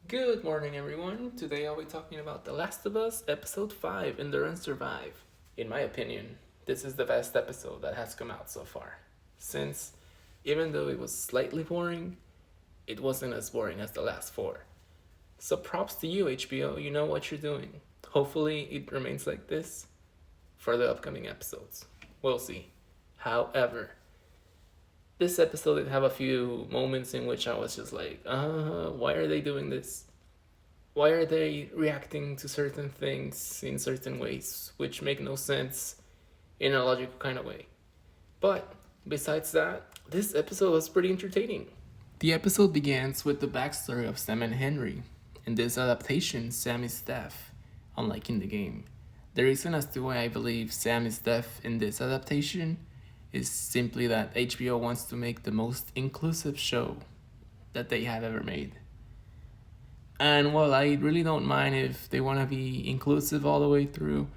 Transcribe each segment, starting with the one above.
Good morning, everyone. Today I'll be talking about The Last of Us, Episode 5 Endurance Survive. In my opinion, this is the best episode that has come out so far. Since, even though it was slightly boring, it wasn't as boring as the last four. So props to you, HBO. You know what you're doing. Hopefully, it remains like this for the upcoming episodes. We'll see. However, this episode did have a few moments in which I was just like, why are they doing this? Why are they reacting to certain things in certain ways which make no sense in a logical kind of way? But besides that, this episode was pretty entertaining. The episode begins with the backstory of Sam and Henry. In this adaptation, Sam is deaf, unlike in the game. The reason as to why I believe Sam is deaf in this adaptation is simply that HBO wants to make the most inclusive show that they have ever made. And while I really don't mind if they want to be inclusive all the way through,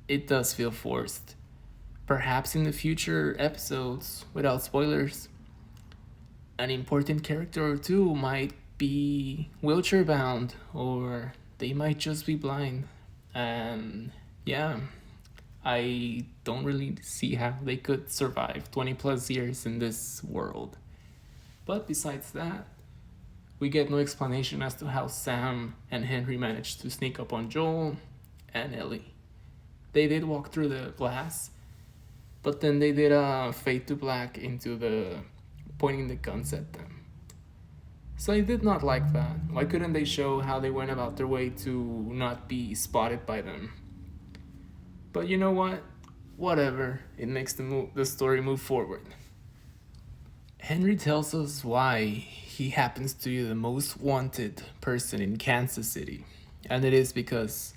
it does feel forced. Perhaps in the future episodes, without spoilers, an important character or two might be wheelchair bound, or they might just be blind. And yeah, I don't really see how they could survive 20 plus years in this world. But besides that, we get no explanation as to how Sam and Henry managed to sneak up on Joel and Ellie. They did walk through the glass, but then they did a fade to black into the pointing the guns at them. So I did not like that. Why couldn't they show how they went about their way to not be spotted by them? But you know what? Whatever. It makes the story move forward. Henry tells us why he happens to be the most wanted person in Kansas City. And it is because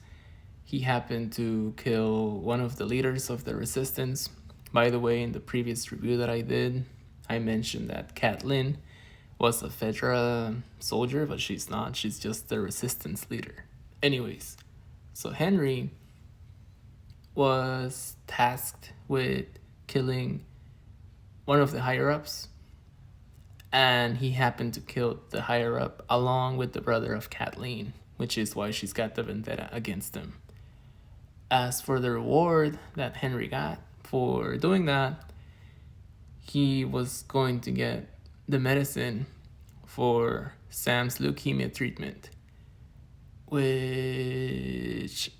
he happened to kill one of the leaders of the resistance. By the way, in the previous review that I did, I mentioned that Kathleen was a Fedra soldier, but she's not. She's just the resistance leader. Anyways, so Henry was tasked with killing one of the higher ups, and he happened to kill the higher up along with the brother of Kathleen, which is why she's got the vendetta against him. As for the reward that Henry got for doing that, he was going to get the medicine for Sam's leukemia treatment, which,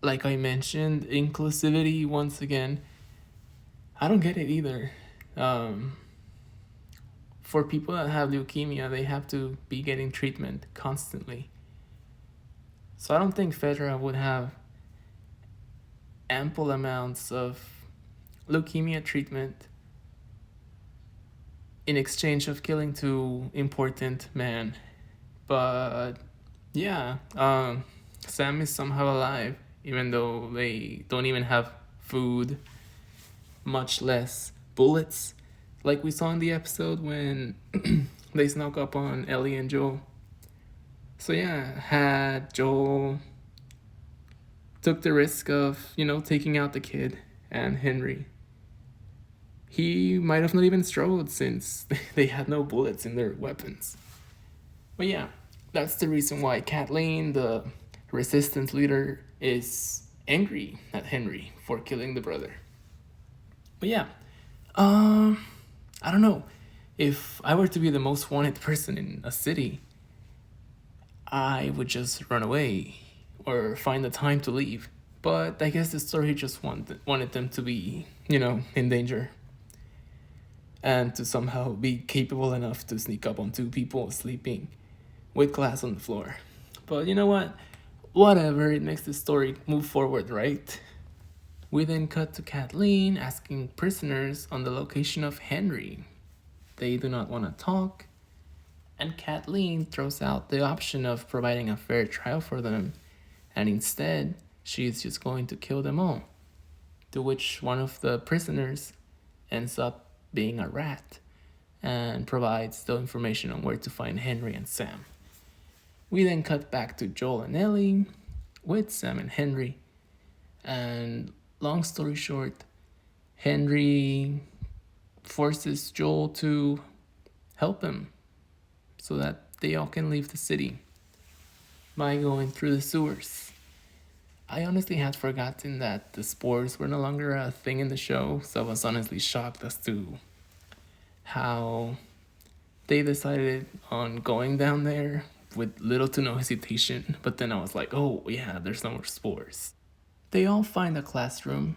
like I mentioned, inclusivity once again, I don't get it either. For people that have leukemia, they have to be getting treatment constantly. So I don't think Fedra would have ample amounts of leukemia treatment in exchange of killing two important men. But yeah, Sam is somehow alive, even though they don't even have food, much less bullets, like we saw in the episode when they snuck up on Ellie and Joel. So yeah, had Joel took the risk of, taking out the kid and Henry, he might have not even struggled since they had no bullets in their weapons. But yeah, that's the reason why Kathleen, the resistance leader, is angry at Henry for killing the brother. But yeah, I don't know. If I were to be the most wanted person in a city, I would just run away or find the time to leave. But I guess the story just wanted them to be, in danger. And to somehow be capable enough to sneak up on two people sleeping with glass on the floor. But you know what? Whatever, it makes the story move forward, right? We then cut to Kathleen asking prisoners on the location of Henry. They do not want to talk, and Kathleen throws out the option of providing a fair trial for them, and instead, she is just going to kill them all. To which one of the prisoners ends up being a rat and provides the information on where to find Henry and Sam. We then cut back to Joel and Ellie with Sam and Henry, and long story short, Henry forces Joel to help him so that they all can leave the city. by going through the sewers. I honestly had forgotten that the spores were no longer a thing in the show, so I was honestly shocked as to how they decided on going down there with little to no hesitation. But then I was like, oh yeah, there's no more spores. They all find a classroom,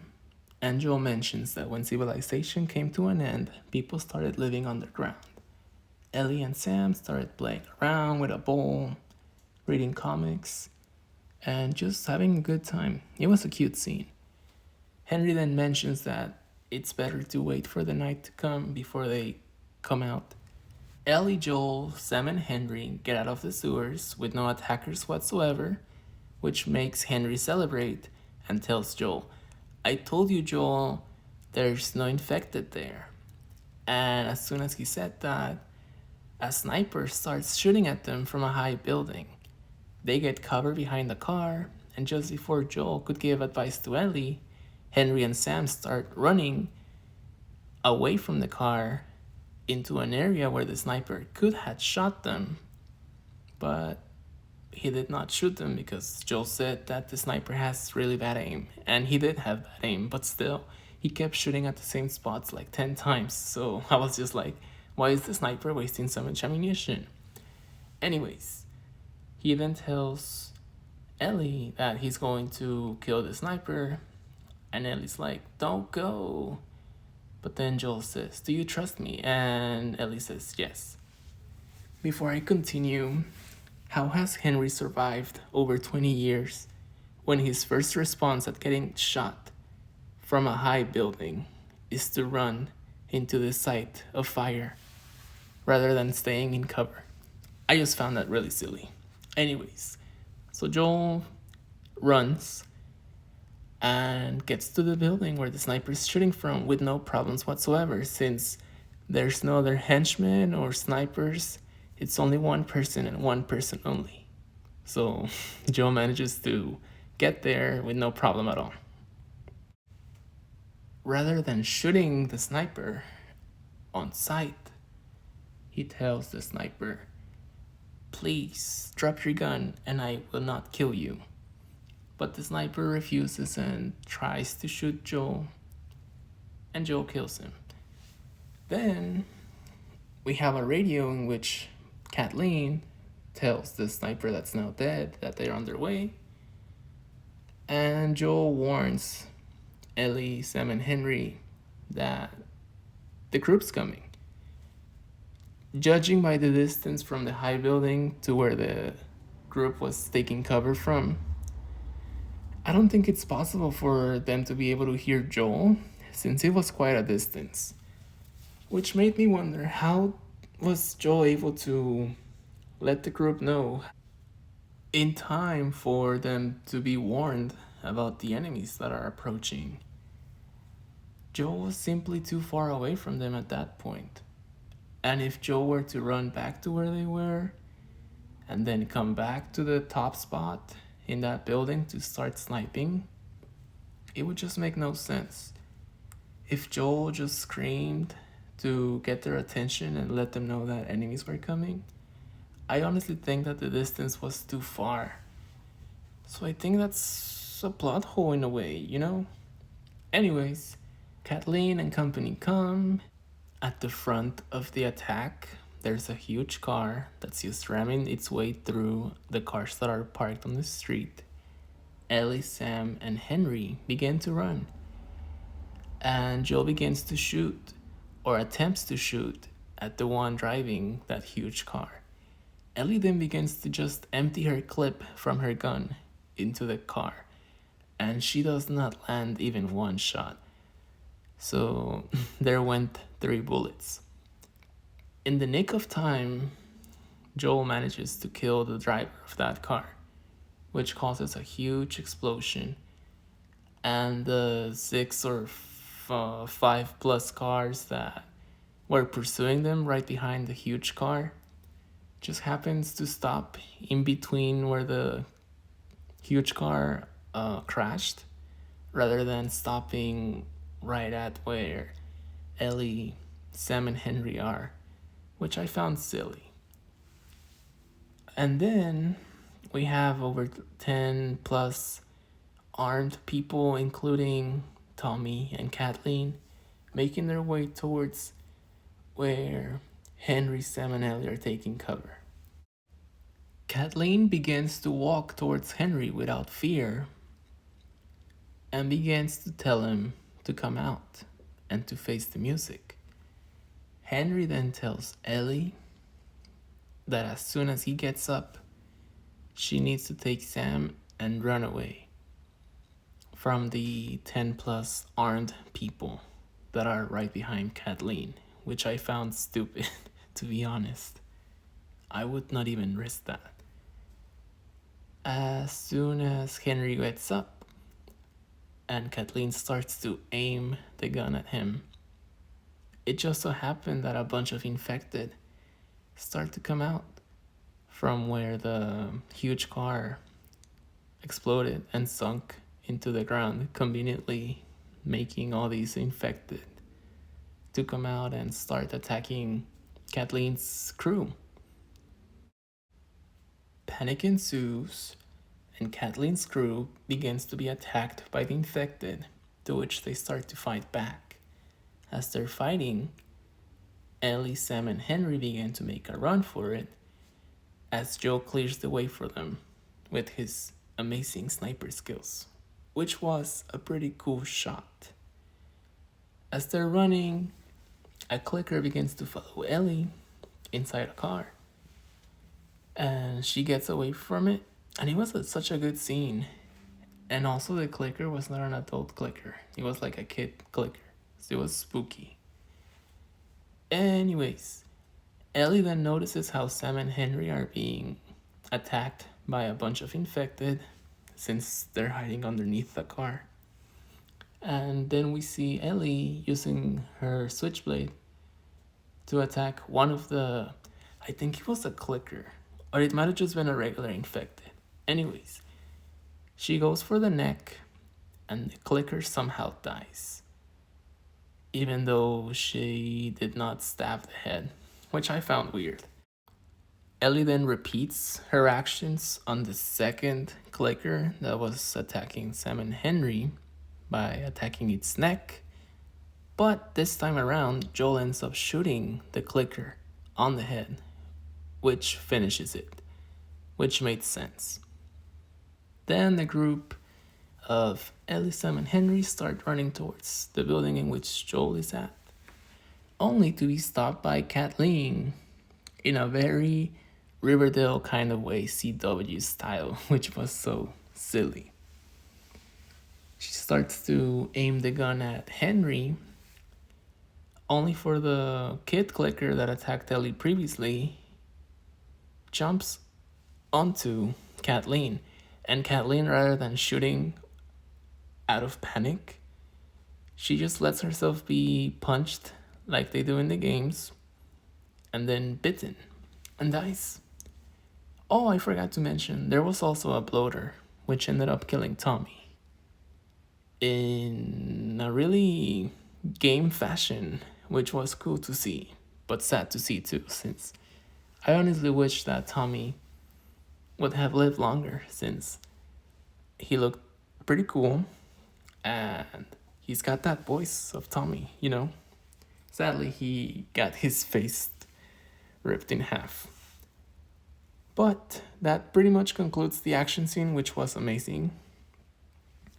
and Joel mentions that when civilization came to an end, people started living underground. Ellie and Sam started playing around with a bowl, reading comics, and just having a good time. It was a cute scene. Henry then mentions that it's better to wait for the night to come before they come out. Ellie, Joel, Sam, and Henry get out of the sewers with no attackers whatsoever, which makes Henry celebrate and tells Joel, I told you, Joel, there's no infected there. And as soon as he said that, a sniper starts shooting at them from a high building. They get cover behind the car, and just before Joel could give advice to Ellie, Henry and Sam start running away from the car into an area where the sniper could have shot them, but he did not shoot them because Joel said that the sniper has really bad aim, and he did have bad aim, but still, he kept shooting at the same spots like 10 times, so I was just like, why is the sniper wasting so much ammunition? Anyways, he then tells Ellie that he's going to kill the sniper, and Ellie's like, don't go. But then Joel says, do you trust me? And Ellie says, yes. Before I continue, how has Henry survived over 20 years when his first response at getting shot from a high building is to run into the site of fire rather than staying in cover? I just found that really silly. Anyways, so Joel runs and gets to the building where the sniper is shooting from with no problems whatsoever, since there's no other henchmen or snipers. It's only one person and one person only. So Joel manages to get there with no problem at all. Rather than shooting the sniper on sight, he tells the sniper, please drop your gun and I will not kill you. But the sniper refuses and tries to shoot Joel, and Joel kills him. Then we have a radio in which Kathleen tells the sniper that's now dead that they're on their way, and Joel warns Ellie, Sam, and Henry that the group's coming. Judging by the distance from the high building to where the group was taking cover from, I don't think it's possible for them to be able to hear Joel, since it was quite a distance. Which made me wonder, how was Joel able to let the group know in time for them to be warned about the enemies that are approaching? Joel was simply too far away from them at that point. And if Joel were to run back to where they were, and then come back to the top spot in that building to start sniping, it would just make no sense. If Joel just screamed to get their attention and let them know that enemies were coming, I honestly think that the distance was too far. So I think that's a plot hole in a way, you know? Anyways, Kathleen and company come. At the front of the attack, there's a huge car that's just ramming its way through the cars that are parked on the street. Ellie, Sam, and Henry begin to run, and Joel begins to shoot, or attempts to shoot, at the one driving that huge car. Ellie then begins to just empty her clip from her gun into the car, and she does not land even one shot. So there went 3 bullets. In the nick of time, Joel manages to kill the driver of that car, which causes a huge explosion, and the 6 or 5 plus cars that were pursuing them right behind the huge car just happens to stop in between where the huge car crashed, rather than stopping right at where Ellie, Sam, and Henry are, which I found silly. And then we have over 10 plus armed people, including Tommy and Kathleen, making their way towards where Henry, Sam, and Ellie are taking cover. Kathleen begins to walk towards Henry without fear and begins to tell him to come out and to face the music. Henry then tells Ellie that as soon as he gets up, she needs to take Sam and run away from the 10 plus armed people that are right behind Kathleen, which I found stupid, to be honest. I would not even risk that. As soon as Henry gets up and Kathleen starts to aim the gun at him, it just so happened that a bunch of infected start to come out from where the huge car exploded and sunk into the ground, conveniently making all these infected to come out and start attacking Kathleen's crew. Panic ensues, and Kathleen's crew begins to be attacked by the infected, to which they start to fight back. As they're fighting, Ellie, Sam, and Henry begin to make a run for it, as Joe clears the way for them with his amazing sniper skills, which was a pretty cool shot. As they're running, a clicker begins to follow Ellie inside a car, and she gets away from it, and it was such a good scene. And also the clicker was not an adult clicker, it was like a kid clicker, so it was spooky. Anyways, Ellie then notices how Sam and Henry are being attacked by a bunch of infected since they're hiding underneath the car. And then we see Ellie using her switchblade to attack one of the, I think it was a clicker, or it might have just been a regular infected. Anyways, she goes for the neck and the clicker somehow dies, even though she did not stab the head, which I found weird. Ellie then repeats her actions on the second clicker that was attacking Sam and Henry by attacking its neck, but this time around, Joel ends up shooting the clicker on the head, which finishes it, which made sense. Then the group of Ellie, Sam, and Henry start running towards the building in which Joel is at, only to be stopped by Kathleen in a very Riverdale kind of way, CW style, which was so silly. She starts to aim the gun at Henry, only for the kid clicker that attacked Ellie previously jumps onto Kathleen, and Kathleen, rather than shooting out of panic, she just lets herself be punched like they do in the games, and then bitten and dies. Oh, I forgot to mention, there was also a bloater, which ended up killing Tommy in a really game fashion, which was cool to see, but sad to see too, since I honestly wish that Tommy would have lived longer, since he looked pretty cool and he's got that voice of Tommy, you know? Sadly, he got his face ripped in half. But that pretty much concludes the action scene, which was amazing.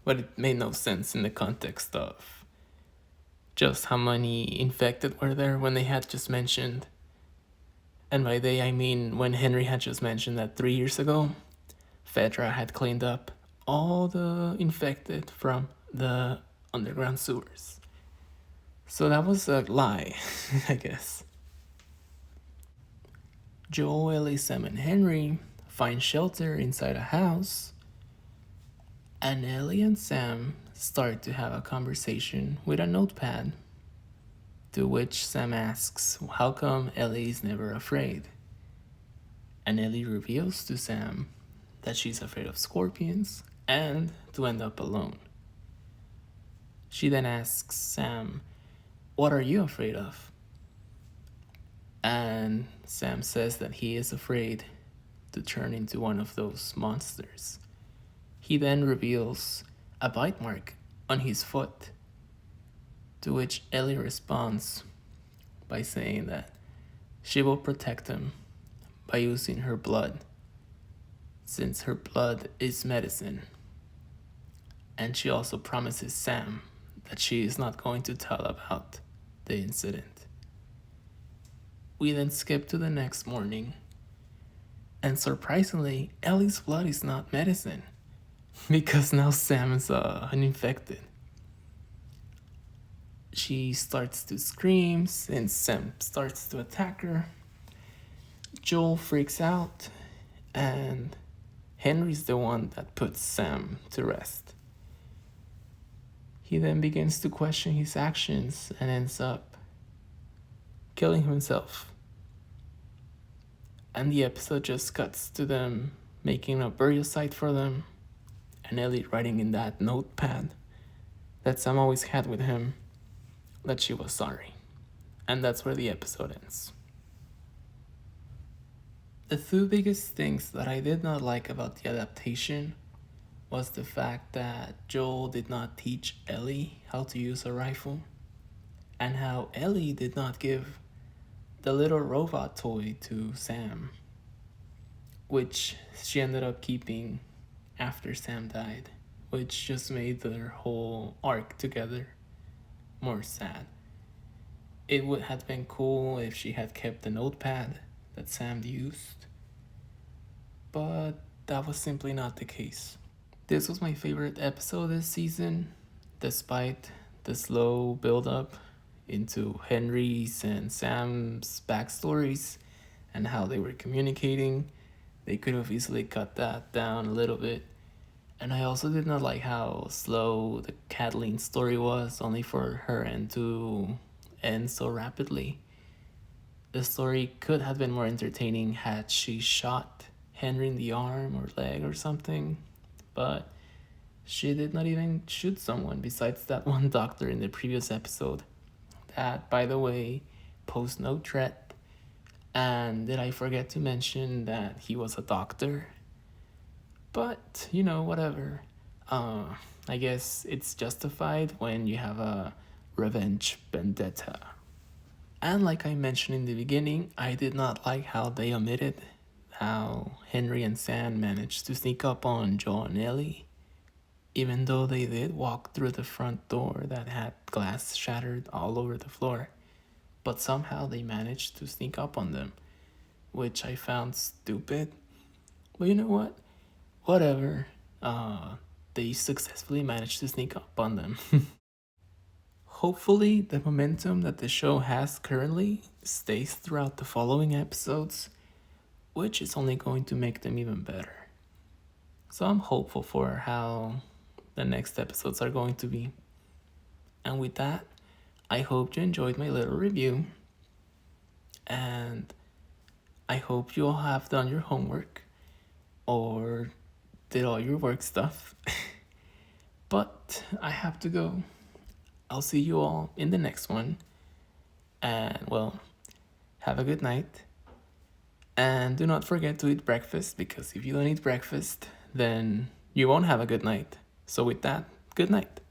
But it made no sense in the context of just how many infected were there when they had just mentioned. And by they, I mean when Henry had just mentioned that 3 years ago, Fedra had cleaned up all the infected from the underground sewers. So that was a lie, I guess. Joel, Ellie, Sam, and Henry find shelter inside a house, and Ellie and Sam start to have a conversation with a notepad, to which Sam asks how come Ellie is never afraid. And Ellie reveals to Sam that she's afraid of scorpions and to end up alone. She then asks Sam, "What are you afraid of?" And Sam says that he is afraid to turn into one of those monsters. He then reveals a bite mark on his foot, to which Ellie responds by saying that she will protect him by using her blood, since her blood is medicine. And she also promises Sam that she is not going to tell about the incident. We then skip to the next morning, and surprisingly, Ellie's blood is not medicine, because now Sam is infected. She starts to scream since Sam starts to attack her. Joel freaks out, and Henry's the one that puts Sam to rest. He then begins to question his actions and ends up killing himself. And the episode just cuts to them making a burial site for them, and Ellie writing in that notepad that Sam always had with him that she was sorry. And that's where the episode ends. The two biggest things that I did not like about the adaptation was the fact that Joel did not teach Ellie how to use a rifle, and how Ellie did not give the little robot toy to Sam, which she ended up keeping after Sam died, which just made their whole arc together more sad. It would have been cool if she had kept the notepad that Sam used, but that was simply not the case. This was my favorite episode this season, despite the slow build-up into Henry's and Sam's backstories and how they were communicating. They could have easily cut that down a little bit. And I also did not like how slow the Kathleen story was, only for her to end so rapidly. The story could have been more entertaining had she shot Henry in the arm or leg or something, but she did not even shoot someone besides that one doctor in the previous episode. That, by the way, posed no threat. And did I forget to mention that he was a doctor? But, whatever. I guess it's justified when you have a revenge vendetta. And like I mentioned in the beginning, I did not like how they omitted how Henry and Sam managed to sneak up on Joel and Ellie, even though they did walk through the front door that had glass shattered all over the floor. But somehow they managed to sneak up on them, which I found stupid. But you know what? Whatever. They successfully managed to sneak up on them. Hopefully, the momentum that the show has currently stays throughout the following episodes, which is only going to make them even better. So I'm hopeful for how the next episodes are going to be. And with that, I hope you enjoyed my little review. And I hope you all have done your homework or did all your work stuff. But I have to go. I'll see you all in the next one. And well, have a good night. And do not forget to eat breakfast, because if you don't eat breakfast, then you won't have a good night. So with that, good night.